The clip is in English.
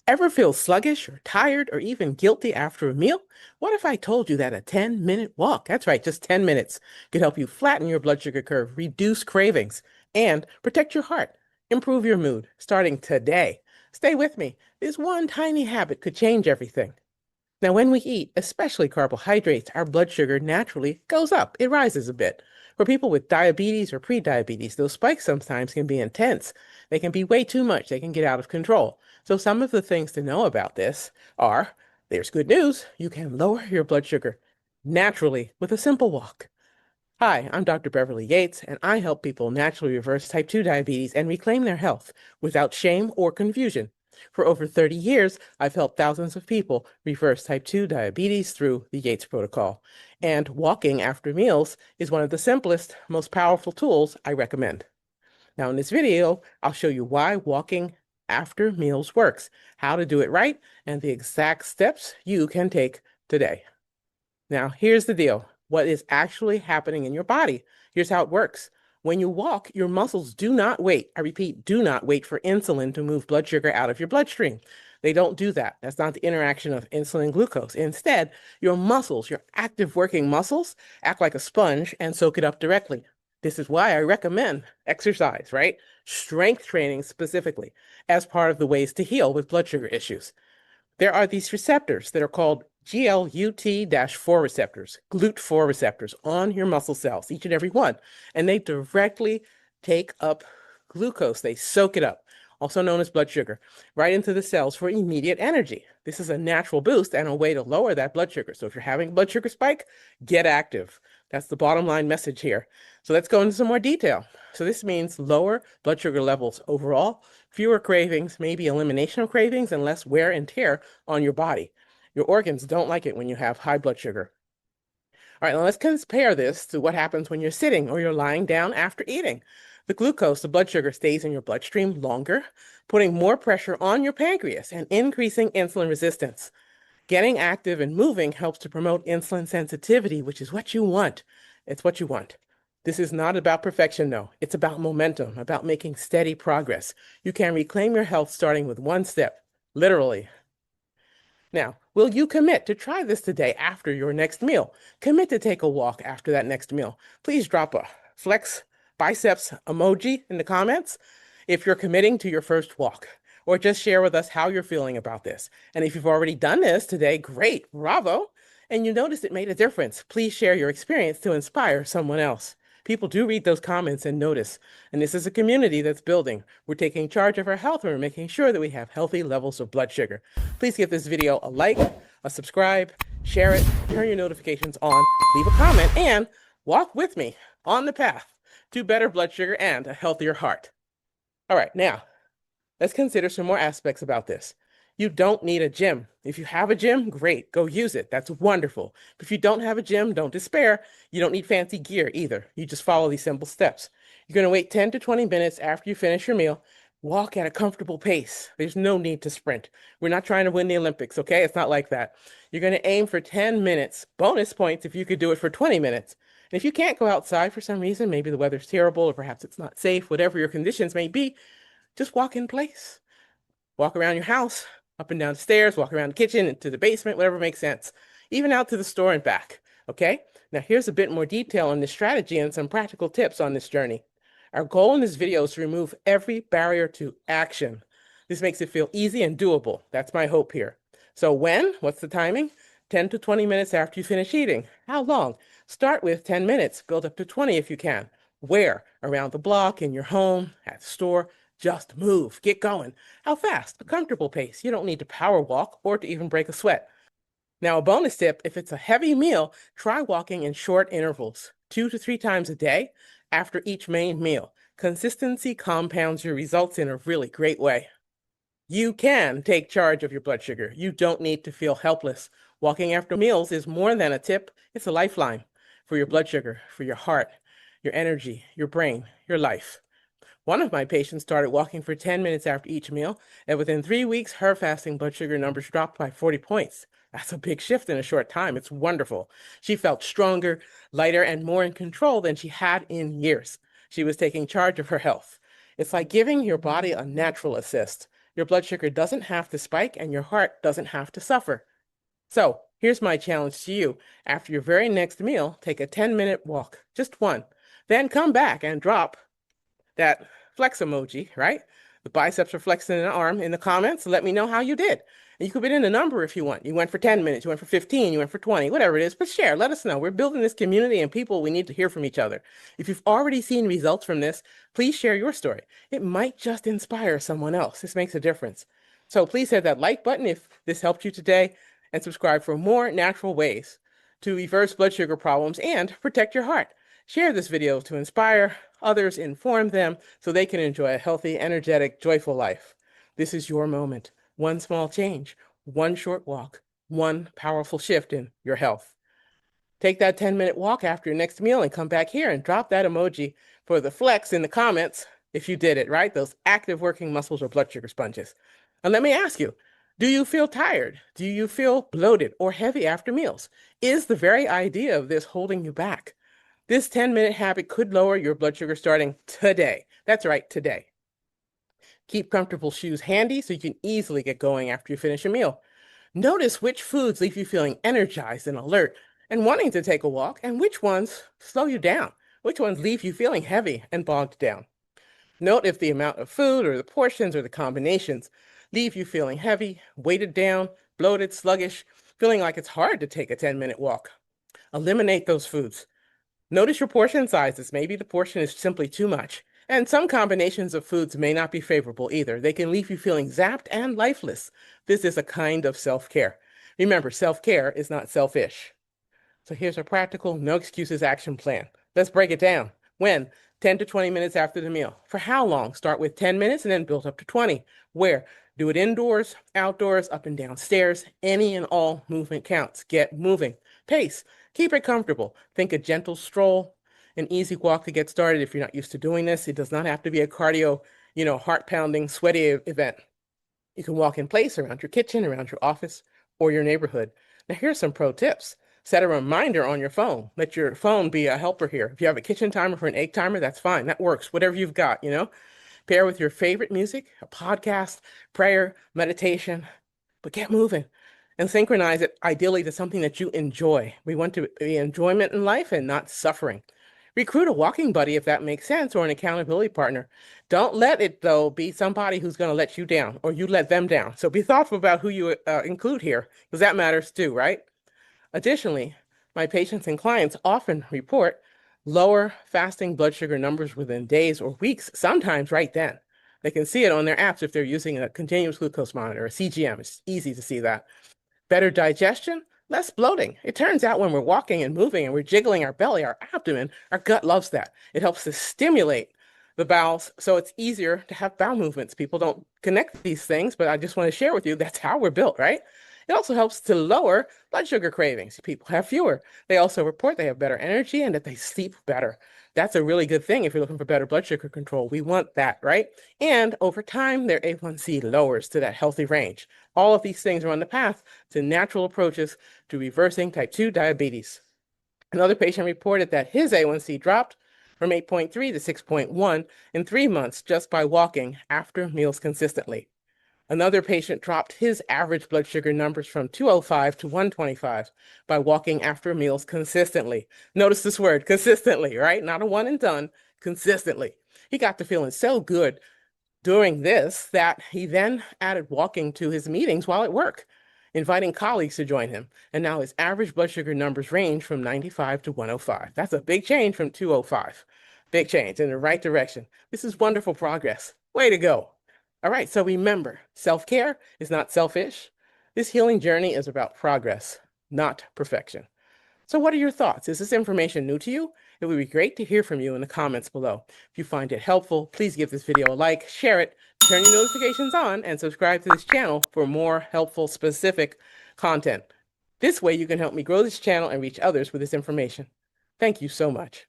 Ever feel sluggish or tired or even guilty after a meal? What if I told you that a 10-minute walk, that's right, just 10 minutes, could help you flatten your blood sugar curve, reduce cravings, and protect your heart, improve your mood, starting today? Stay with me. This one tiny habit could change everything. Now, when we eat, especially carbohydrates, our blood sugar naturally goes up. It rises a bit. For people with diabetes or prediabetes, those spikes sometimes can be intense. They can be way too much. They can get out of control. So some of the things to know about this are, there's good news. You can lower your blood sugar naturally with a simple walk. Hi, I'm Dr. Beverly Yates, and I help people naturally reverse type 2 diabetes and reclaim their health without shame or confusion. For over 30 years, I've helped thousands of people reverse type 2 diabetes through the Yates protocol. And walking after meals is one of the simplest, most powerful tools I recommend. Now, in this video, I'll show you why walking after meals works, how to do it right, and the exact steps you can take today. Now, here's the deal. What is actually happening in your body? Here's how it works. When you walk, your muscles do not wait. I repeat, do not wait for insulin to move blood sugar out of your bloodstream. They don't do that. That's not the interaction of insulin and glucose. Instead, your muscles, your active working muscles, act like a sponge and soak it up directly. This is why I recommend exercise, right? Strength training specifically, as part of the ways to heal with blood sugar issues. There are these receptors that are called GLUT-4 receptors, GLUT4 receptors on your muscle cells, each and every one. And they directly take up glucose. They soak it up, also known as blood sugar, right into the cells for immediate energy. This is a natural boost and a way to lower that blood sugar. So if you're having a blood sugar spike, get active. That's the bottom line message here. So let's go into some more detail. So this means lower blood sugar levels overall, fewer cravings, maybe elimination of cravings, and less wear and tear on your body. Your organs don't like it when you have high blood sugar. All right, now let's compare this to what happens when you're sitting or you're lying down after eating. The glucose, the blood sugar, stays in your bloodstream longer, putting more pressure on your pancreas and increasing insulin resistance. Getting active and moving helps to promote insulin sensitivity, which is what you want. It's what you want. This is not about perfection, though. It's about momentum, about making steady progress. You can reclaim your health starting with one step, literally. Now, will you commit to try this today after your next meal? Commit to take a walk after that next meal. Please drop a flex biceps emoji in the comments if you're committing to your first walk, or just share with us how you're feeling about this. And if you've already done this today, great, bravo. And you noticed it made a difference, please share your experience to inspire someone else. People do read those comments and notice. And this is a community that's building. We're taking charge of our health and we're making sure that we have healthy levels of blood sugar. Please give this video a like, a subscribe, share it, turn your notifications on, leave a comment, and walk with me on the path to better blood sugar and a healthier heart. All right, now, let's consider some more aspects about this. You don't need a gym. If you have a gym, great, go use it. That's wonderful. But if you don't have a gym, don't despair. You don't need fancy gear either. You just follow these simple steps. You're going to wait 10 to 20 minutes after you finish your meal. Walk at a comfortable pace. There's no need to sprint. We're not trying to win the Olympics, okay? It's not like that. You're going to aim for 10 minutes. Bonus points if you could do it for 20 minutes. And if you can't go outside for some reason, maybe the weather's terrible or perhaps it's not safe, whatever your conditions may be, just walk in place. Walk around your house, up and down the stairs, walk around the kitchen, into the basement, whatever makes sense. Even out to the store and back, okay? Now here's a bit more detail on this strategy and some practical tips on this journey. Our goal in this video is to remove every barrier to action. This makes it feel easy and doable. That's my hope here. So when? What's the timing? 10 to 20 minutes after you finish eating. How long? Start with 10 minutes. Build up to 20 if you can. Where? Around the block, in your home, at the store. Just move. Get going. How fast? A comfortable pace. You don't need to power walk or to even break a sweat. Now, a bonus tip, if it's a heavy meal, try walking in short intervals, 2 to 3 times a day after each main meal. Consistency compounds your results in a really great way. You can take charge of your blood sugar. You don't need to feel helpless. Walking after meals is more than a tip. It's a lifeline for your blood sugar, for your heart, your energy, your brain, your life. One of my patients started walking for 10 minutes after each meal, and within 3 weeks, her fasting blood sugar numbers dropped by 40 points. That's a big shift in a short time. It's wonderful. She felt stronger, lighter, and more in control than she had in years. She was taking charge of her health. It's like giving your body a natural assist. Your blood sugar doesn't have to spike and your heart doesn't have to suffer. So here's my challenge to you. After your very next meal, take a 10-minute walk, just one. Then come back and drop that flex emoji, right? The biceps are flexing in the arm in the comments. Let me know how you did. And you could put in a number if you want. You went for 10 minutes, you went for 15, you went for 20, whatever it is, but share, let us know. We're building this community and people, we need to hear from each other. If you've already seen results from this, please share your story. It might just inspire someone else. This makes a difference. So please hit that like button if this helped you today and subscribe for more natural ways to reverse blood sugar problems and protect your heart. Share this video to inspire others, inform them so they can enjoy a healthy, energetic, joyful life. This is your moment. One small change, one short walk, one powerful shift in your health. Take that 10-minute walk after your next meal and come back here and drop that emoji for the flex in the comments if you did it, right? Those active working muscles or blood sugar sponges. And let me ask you, do you feel tired? Do you feel bloated or heavy after meals? Is the very idea of this holding you back? This 10-minute habit could lower your blood sugar starting today. That's right, today. Keep comfortable shoes handy so you can easily get going after you finish a meal. Notice which foods leave you feeling energized and alert and wanting to take a walk, and which ones slow you down, which ones leave you feeling heavy and bogged down. Note if the amount of food or the portions or the combinations leave you feeling heavy, weighted down, bloated, sluggish, feeling like it's hard to take a 10-minute walk. Eliminate those foods. Notice your portion sizes. Maybe the portion is simply too much. And some combinations of foods may not be favorable either. They can leave you feeling zapped and lifeless. This is a kind of self-care. Remember, self-care is not selfish. So here's a practical, no excuses action plan. Let's break it down. When? 10 to 20 minutes after the meal. For how long? Start with 10 minutes and then build up to 20. Where? Do it indoors, outdoors, up and down stairs. Any and all movement counts. Get moving. Pace. Keep it comfortable. Think a gentle stroll, an easy walk to get started if you're not used to doing this. It does not have to be a cardio, heart-pounding, sweaty event. You can walk in place around your kitchen, around your office, or your neighborhood. Now, here's some pro tips. Set a reminder on your phone. Let your phone be a helper here. If you have a kitchen timer for an egg timer, that's fine. That works. Whatever you've got, Pair with your favorite music, a podcast, prayer, meditation, but get moving. And synchronize it ideally to something that you enjoy. We want to be enjoyment in life and not suffering. Recruit a walking buddy if that makes sense, or an accountability partner. Don't let it, though, be somebody who's going to let you down or you let them down. So be thoughtful about who you include here, because that matters too, right? Additionally, my patients and clients often report lower fasting blood sugar numbers within days or weeks, sometimes right then. They can see it on their apps if they're using a continuous glucose monitor, a CGM. It's easy to see that. Better digestion, less bloating. It turns out when we're walking and moving and we're jiggling our belly, our abdomen, our gut loves that. It helps to stimulate the bowels, so it's easier to have bowel movements. People don't connect these things, but I just want to share with you that's how we're built, right? It also helps to lower blood sugar cravings. People have fewer. They also report they have better energy and that they sleep better. That's a really good thing if you're looking for better blood sugar control. We want that, right? And over time, their A1C lowers to that healthy range. All of these things are on the path to natural approaches to reversing type 2 diabetes. Another patient reported that his A1C dropped from 8.3 to 6.1 in 3 months just by walking after meals consistently. Another patient dropped his average blood sugar numbers from 205 to 125 by walking after meals consistently. Notice this word, consistently, right? Not a one and done, consistently. He got to feeling so good during this that he then added walking to his meetings while at work, inviting colleagues to join him. And now his average blood sugar numbers range from 95 to 105. That's a big change from 205. Big change in the right direction. This is wonderful progress. Way to go. All right, so remember, self-care is not selfish. This healing journey is about progress, not perfection. So what are your thoughts? Is this information new to you? It would be great to hear from you in the comments below. If you find it helpful, please give this video a like, share it, turn your notifications on, and subscribe to this channel for more helpful, specific content. This way you can help me grow this channel and reach others with this information. Thank you so much.